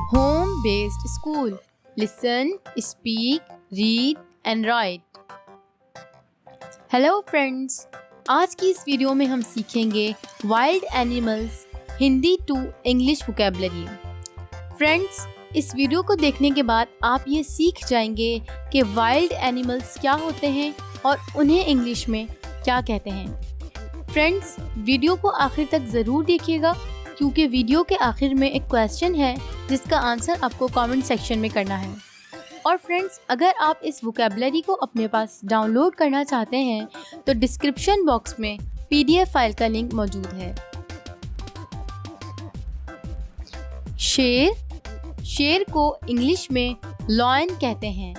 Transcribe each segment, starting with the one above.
Home based school. Listen, speak, read and write. Hello friends, आज की इस video में हम सीखेंगे wild animals Hindi to English vocabulary. Friends, इस वीडियो को देखने के बाद आप ये सीख जाएंगे कि वाइल्ड एनिमल्स क्या होते हैं और उन्हें इंग्लिश में क्या कहते हैं। फ्रेंड्स, वीडियो को आखिर तक ज़रूर देखिएगा क्योंकि वीडियो के आखिर में एक क्वेश्चन है जिसका आंसर आपको कमेंट सेक्शन में करना है। और फ्रेंड्स, अगर आप इस वोकैबुलरी को अपने पास डाउनलोड करना चाहते हैं तो डिस्क्रिप्शन बॉक्स में PDF फाइल का लिंक मौजूद है। शेर, शेर को इंग्लिश में लॉयन कहते हैं,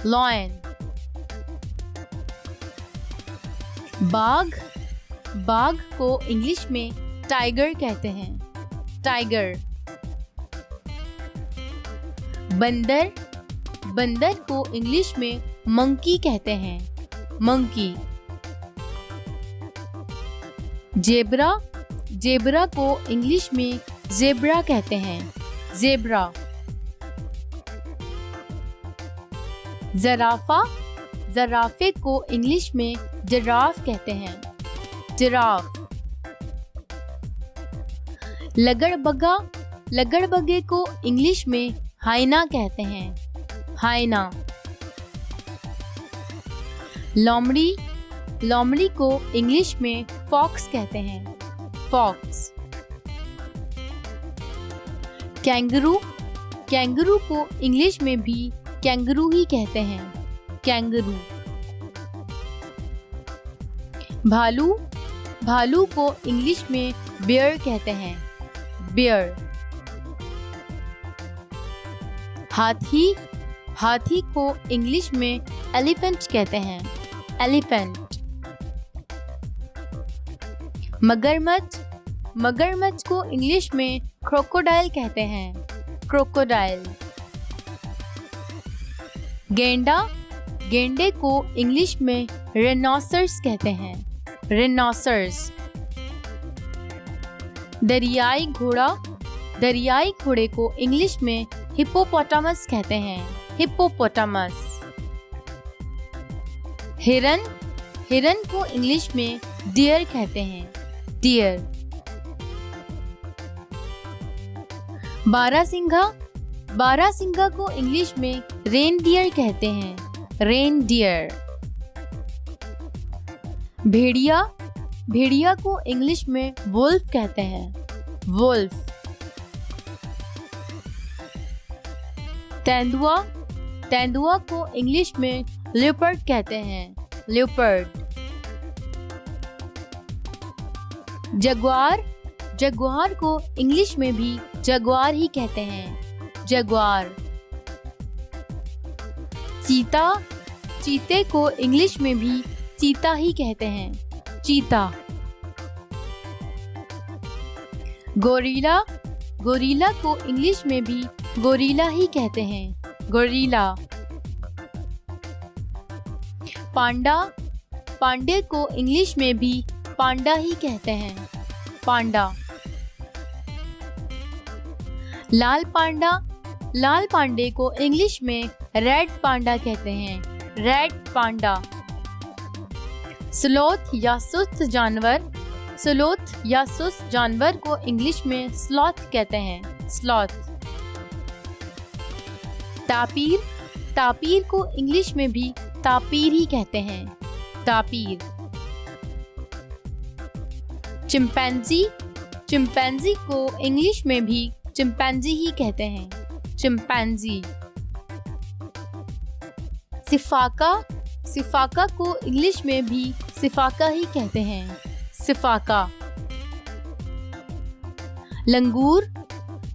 लॉयन। बाघ, बाघ को इंग्लिश में टाइगर कहते हैं, टाइगर। बंदर, बंदर को इंग्लिश में मंकी कहते हैं, मंकी। जेब्रा, जेब्रा को इंग्लिश में जेब्रा कहते हैं, जेब्रा। जराफा, जराफे को इंग्लिश में जिराफ कहते हैं, जिराफ। लगड़बग्गा, लगड़बग्गे को इंग्लिश में हाइना कहते हैं, हाइना। लोमड़ी, लोमड़ी को इंग्लिश में फॉक्स कहते हैं, फॉक्स। कैंगरू, कैंगरू को इंग्लिश में भी कैंगरू ही कहते हैं, कैंगरू। भालू, भालू को इंग्लिश में बेयर कहते हैं, बेयर। हाथी, हाथी को इंग्लिश में एलिफेंट कहते हैं, एलिफेंट। मगरमच्छ, मगरमच्छ को इंग्लिश में क्रोकोडाइल कहते हैं, क्रोकोडाइल। गेंडा, गेंडे को इंग्लिश में रेनोसर्स कहते हैं, रेनोसर्स। दरियाई घोड़ा, दरियाई घोड़े को इंग्लिश में हिप्पोपोटामस कहते हैं, हिप्पोपोटामस। हिरन, हिरन को इंग्लिश में डियर कहते हैं, डियर। बारहसिंघा, बारहसिंघा को इंग्लिश में रेनडियर कहते हैं, रेनडियर। भेड़िया, भेड़िया को इंग्लिश में वुल्फ कहते हैं, वुल्फ। तेंदुआ, तेंदुआ को इंग्लिश में लियोपर्ड कहते हैं, लियोपर्ड। जगुआर, जगुआर को इंग्लिश में भी जगुआर ही कहते हैं, जगुआर। चीता, चीते को इंग्लिश में भी चीता ही कहते हैं, चीता। गोरिल्ला, गोरिल्ला को इंग्लिश में भी गोरिल्ला ही कहते हैं, गोरिल्ला। पांडा, पांडे को इंग्लिश में भी पांडा ही कहते हैं, पांडा। लाल पांडा, लाल पांडे को इंग्लिश में रेड पांडा कहते हैं, रेड पांडा। स्लोथ या सुस्त जानवर, स्लोथ या सुस्त जानवर को इंग्लिश में स्लॉथ कहते हैं, स्लॉथ। तापीर, तापीर को इंग्लिश में भी तापीर ही कहते हैं, तापीर। चिंपैंजी, चिंपैंजी को इंग्लिश में भी चिंपैंजी ही कहते हैं, चिंपैंजी। सिफाका, सिफाका को इंग्लिश में भी सिफाका ही कहते हैं, सिफाका। लंगूर,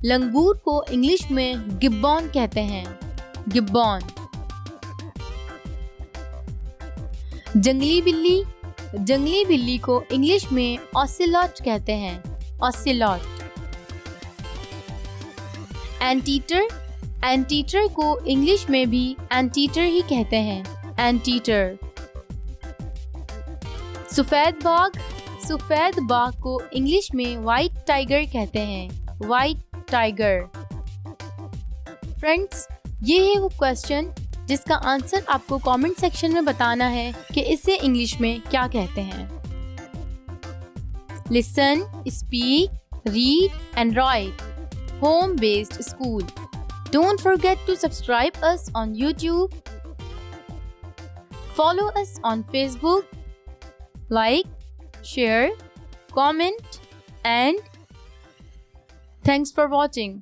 लंगूर को इंग्लिश में गिब्बॉन कहते हैं, गिब्बॉन। जंगली बिल्ली, जंगली बिल्ली को इंग्लिश में ऑसिलॉट कहते हैं, ऑसिलॉट। एंटीटर, एंटीटर को इंग्लिश में भी एंटीटर ही कहते हैं, एंटीटर। सफेद बाघ, सफेद बाघ को इंग्लिश में व्हाइट टाइगर कहते हैं, व्हाइट टाइगर। फ्रेंड्स, ये है वो क्वेश्चन जिसका आंसर आपको कमेंट सेक्शन में बताना है कि इसे इंग्लिश में क्या कहते हैं। Listen, speak, read and right. Home based school. Don't forget to subscribe us on YouTube. Follow us on Facebook. Like, share, comment, and thanks for watching.